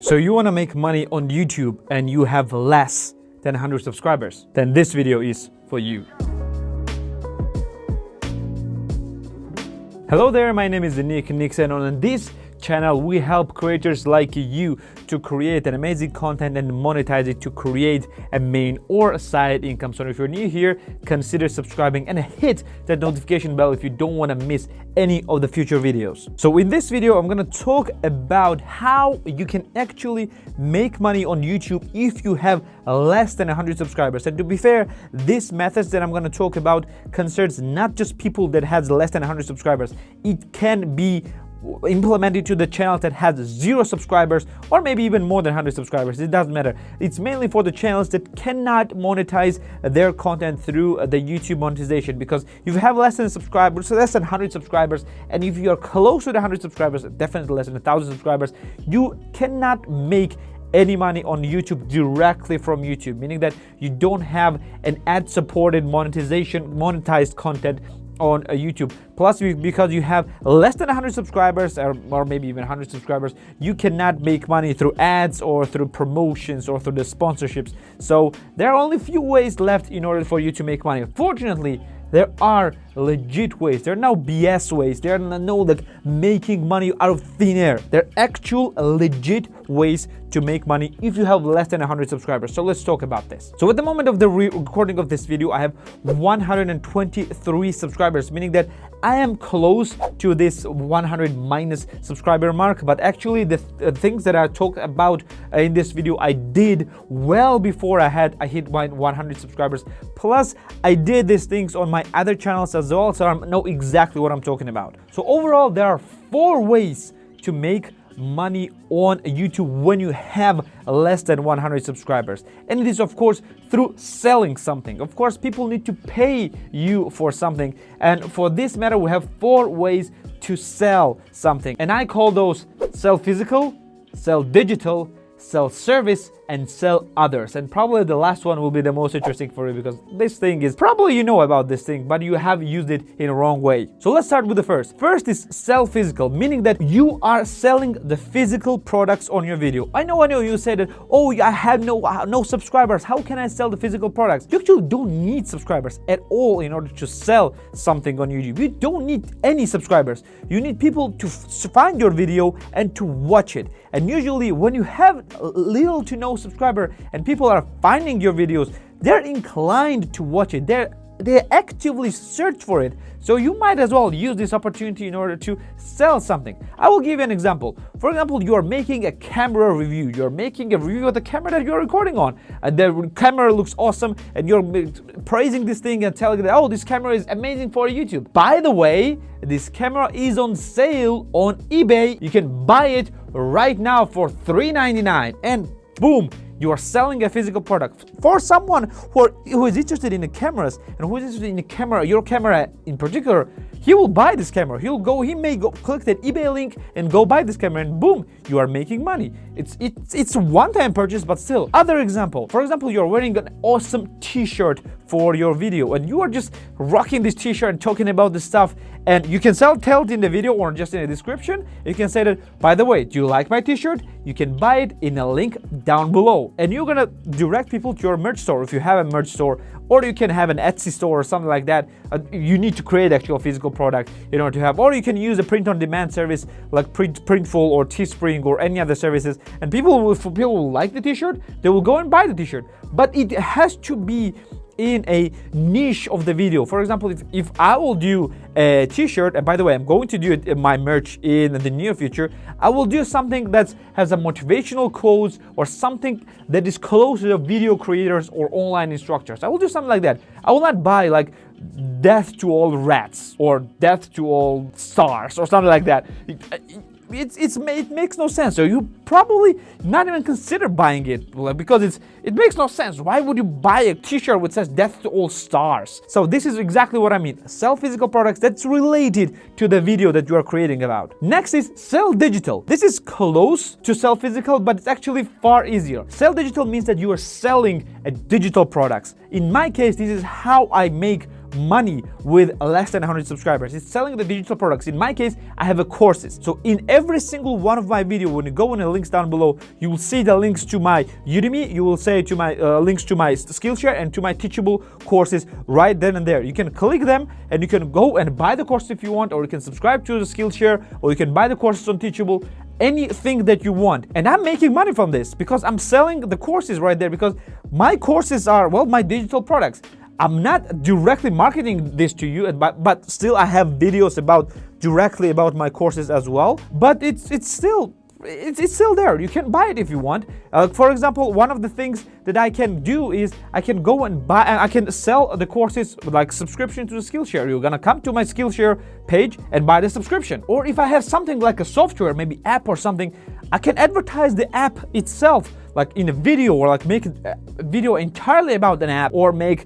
So you want to make money on YouTube and you have less than 100 subscribers, then this video is for you. Hello there, my name is Nick Nyxson, and on this channel we help creators like you to create an amazing content and monetize it to create a main or a side income. So if you're new here, consider subscribing and hit that notification bell if you don't want to miss any of the future videos. So in this video, I'm going to talk about how you can actually make money on YouTube if you have less than 100 subscribers. And to be fair, this methods that I'm going to talk about concerns not just people that has less than 100 subscribers. It can be implemented to the channel that has 0 subscribers or maybe even more than 100 subscribers. It doesn't matter. It's mainly for the channels that cannot monetize their content through the YouTube monetization, because if you have less than subscribers, so less than 100 subscribers, and if you are close to the 100 subscribers, definitely less than 1,000 subscribers, you cannot make any money on YouTube directly from YouTube, meaning that you don't have an ad-supported monetized content on YouTube. Plus, because you have less than 100 subscribers or maybe even 100 subscribers, you cannot make money through ads or through promotions or through the sponsorships. So there are only a few ways left in order for you to make money. Fortunately, there are legit ways. There are no BS ways. There are no like making money out of thin air. There are actual legit ways to make money if you have less than 100 subscribers. So let's talk about this. So at the moment of the recording of this video, I have 123 subscribers, meaning that I am close to this 100 minus subscriber mark. But actually the things that I talked about in this video, I did well before I hit my 100 subscribers. Plus, I did these things on my other channels as well, so I know exactly what I'm talking about. So overall, there are 4 ways to make money on YouTube when you have less than 100 subscribers, and it is of course through selling something. Of course, people need to pay you for something, and for this matter we have 4 ways to sell something, and I call those sell physical, sell digital, sell service, and sell others. And probably the last one will be the most interesting for you, because this thing is probably you know about this thing, but you have used it in a wrong way. So let's start with the first. First is sell physical, meaning that you are selling the physical products on your video. I know you said that, oh, I have no subscribers, how can I sell the physical products? You actually don't need subscribers at all in order to sell something on YouTube. You don't need any subscribers. You need people to find your video and to watch it. And usually when you have little to no subscriber and people are finding your videos, they're inclined to watch it. They actively search for it. So you might as well use this opportunity in order to sell something. I will give you an example. For example, you are making a camera review. You're making a review of the camera that you're recording on. And the camera looks awesome, and you're praising this thing and telling them, oh, this camera is amazing for YouTube. By the way, this camera is on sale on eBay. You can buy it right now for $3.99, and boom, you are selling a physical product. For someone who is interested in the cameras and who is interested in the camera, your camera in particular, he will buy this camera. He may go click that eBay link and go buy this camera, and boom, you are making money. It's a one-time purchase, but still. Other example, for example, you're wearing an awesome t-shirt for your video, and you are just rocking this t-shirt and talking about this stuff, and you can tell it in the video or just in the description. You can say that, by the way, do you like my t-shirt? You can buy it in a link down below, and you're gonna direct people to your merch store if you have a merch store, or you can have an Etsy store or something like that. You need to create actual physical product in order to have, or you can use a print-on-demand service like Printful or Teespring or any other services, and people will like the t-shirt, they will go and buy the t-shirt. But it has to be in a niche of the video. For example, if I will do a t-shirt, and by the way, I'm going to do it in my merch in the near future, I will do something that has a motivational quotes or something that is close to the video creators or online instructors. I will do something like that. I will not buy like death to all rats or death to all stars or something like that. It makes no sense. So you probably not even consider buying it, because it makes no sense. Why would you buy a t-shirt which says death to all stars? So this is exactly what I mean. Sell physical products that's related to the video that you are creating about. Next is sell digital. This is close to sell physical, but it's actually far easier. Sell digital means that you are selling digital products. In my case, this is how I make money with less than 100 subscribers. It's selling the digital products. In my case, I have a courses. So in every single one of my video, when you go in the links down below, you will see the links to my Udemy, you will say to my links to my Skillshare and to my teachable courses right then and there. You can click them and you can go and buy the course if you want, or you can subscribe to the Skillshare, or you can buy the courses on Teachable, anything that you want. And I'm making money from this because I'm selling the courses right there, because my courses are, well, my digital products. I'm not directly marketing this to you, but still I have videos directly about my courses as well. But it's still there. You can buy it if you want. For example, one of the things that I can do is I can go and buy, and I can sell the courses like subscription to the Skillshare. You're gonna come to my Skillshare page and buy the subscription. Or if I have something like a software, maybe app or something, I can advertise the app itself, like in a video, or like make a video entirely about an app, or make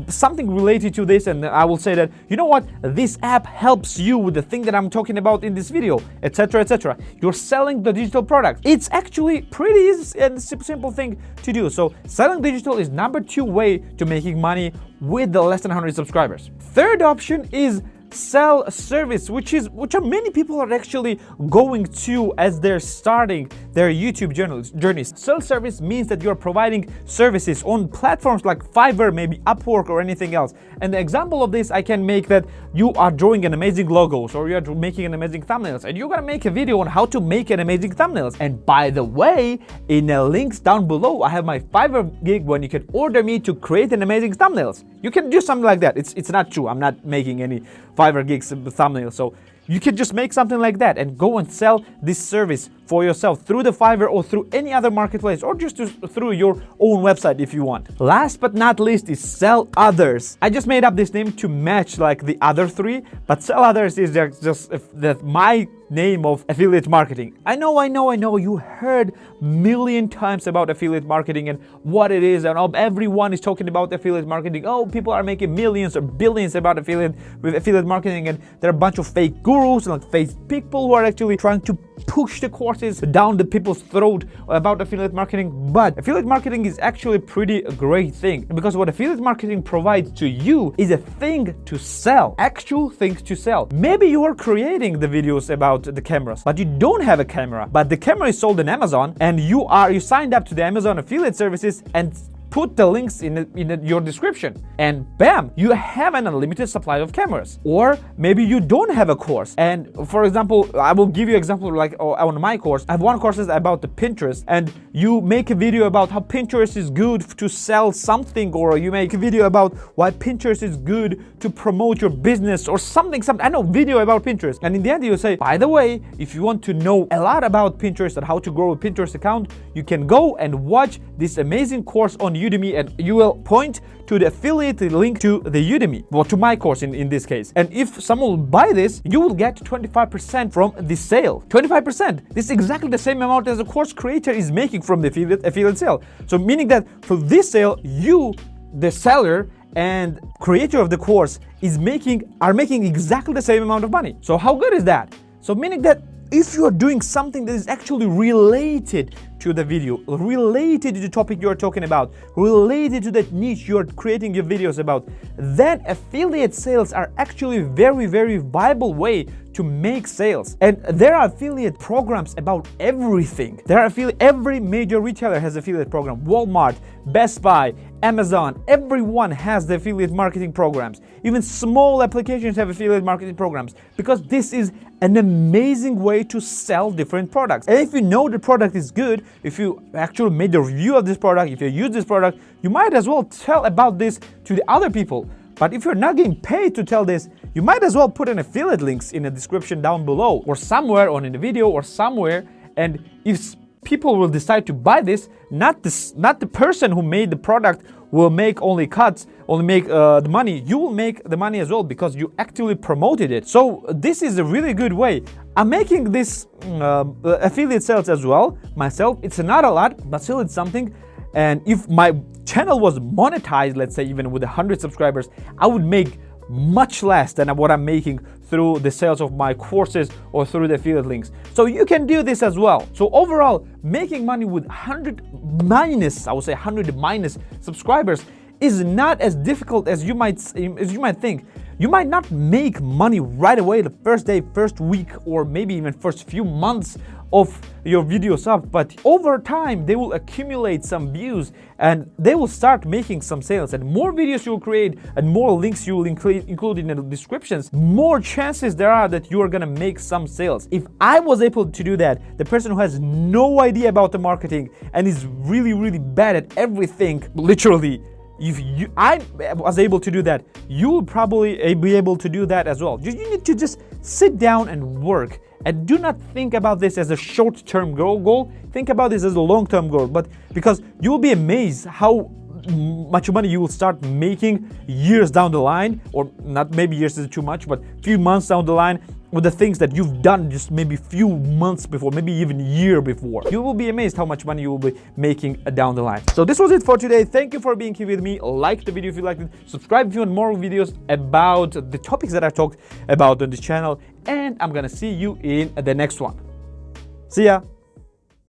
something related to this, and I will say that, you know what, this app helps you with the thing that I'm talking about in this video, etc., etc. You're selling the digital product. It's actually pretty easy and simple thing to do. So selling digital is number 2 way to making money with the less than 100 subscribers. Third option is sell service, which are many people are actually going to as they're starting their YouTube journeys. Sell service means that you're providing services on platforms like Fiverr, maybe Upwork, or anything else. And the example of this, I can make that you are drawing an amazing logos, or you're making an amazing thumbnails, and you're gonna make a video on how to make an amazing thumbnails. And by the way, in the links down below, I have my Fiverr gig when you can order me to create an amazing thumbnails. You can do something like that. It's not true. I'm not making any Fiverr gigs thumbnails. So you can just make something like that and go and sell this service for yourself through the Fiverr or through any other marketplace, or just through your own website if you want. Last but not least is sell others. I just made up this name to match like the other 3, but sell others is just my name of affiliate marketing. I know you heard million times about affiliate marketing and what it is, and everyone is talking about affiliate marketing. Oh, people are making millions or billions about affiliate marketing, and there are a bunch of fake gurus and like fake people who are actually trying to push the courses down the people's throat about affiliate marketing. But affiliate marketing is actually pretty great thing, because what affiliate marketing provides to you is a thing to sell, actual things to sell. Maybe you are creating the videos about the cameras, but you don't have a camera, but the camera is sold on Amazon, and you signed up to the Amazon affiliate services and put the links in your description, and bam, you have an unlimited supply of cameras. Or maybe you don't have a course, and for example, I will give you an example like on my course. I have one course about the Pinterest, and you make a video about how Pinterest is good to sell something, or you make a video about why Pinterest is good to promote your business or something, I know, video about Pinterest. And in the end you say, by the way, if you want to know a lot about Pinterest and how to grow a Pinterest account, you can go and watch this amazing course on Udemy, and you will point to the affiliate link to the Udemy, or to my course in this case. And if someone will buy this, you will get 25% from the sale. 25%. This is exactly the same amount as the course creator is making from the affiliate sale. So meaning that for this sale, you, the seller and creator of the course, are making exactly the same amount of money. So how good is that? So meaning that if you are doing something that is actually related to the video, related to the topic you're talking about, related to that niche you're creating your videos about, then affiliate sales are actually very, very viable way to make sales. And there are affiliate programs about everything. Every major retailer has affiliate program. Walmart, Best Buy, Amazon, everyone has the affiliate marketing programs. Even small applications have affiliate marketing programs, because this is an amazing way to sell different products. And if you know the product is good, if you actually made a review of this product, if you use this product, you might as well tell about this to the other people. But if you're not getting paid to tell this, you might as well put an affiliate links in the description down below, or somewhere on in the video, or somewhere. And if people will decide to buy this, not the person who made the product will make only the money. You will make the money as well, because you actually promoted it. So this is a really good way. I'm making this affiliate sales as well myself. It's not a lot, but still it's something. And if my channel was monetized, let's say even with 100 subscribers, I would make much less than what I'm making through the sales of my courses or through the affiliate links. So you can do this as well. So overall, making money with 100 minus subscribers is not as difficult as you might think. You might not make money right away the first day, first week, or maybe even first few months of your videos up, but over time they will accumulate some views and they will start making some sales. And more videos you will create and more links you will include in the descriptions, more chances there are that you are gonna make some sales. If I was able to do that, the person who has no idea about the marketing and is really bad at everything, literally, if I was able to do that, you will probably be able to do that as well. You need to just sit down and work, and do not think about this as a short-term goal. Think about this as a long-term goal, but because you will be amazed how much money you will start making years down the line, or not, maybe years is too much, but few months down the line, with the things that you've done just maybe few months before, maybe even year before. You will be amazed how much money you will be making down the line. So this was it for today. Thank you for being here with me. Like the video if you liked it. Subscribe if you want more videos about the topics that I talked about on this channel. And I'm gonna see you in the next one. See ya.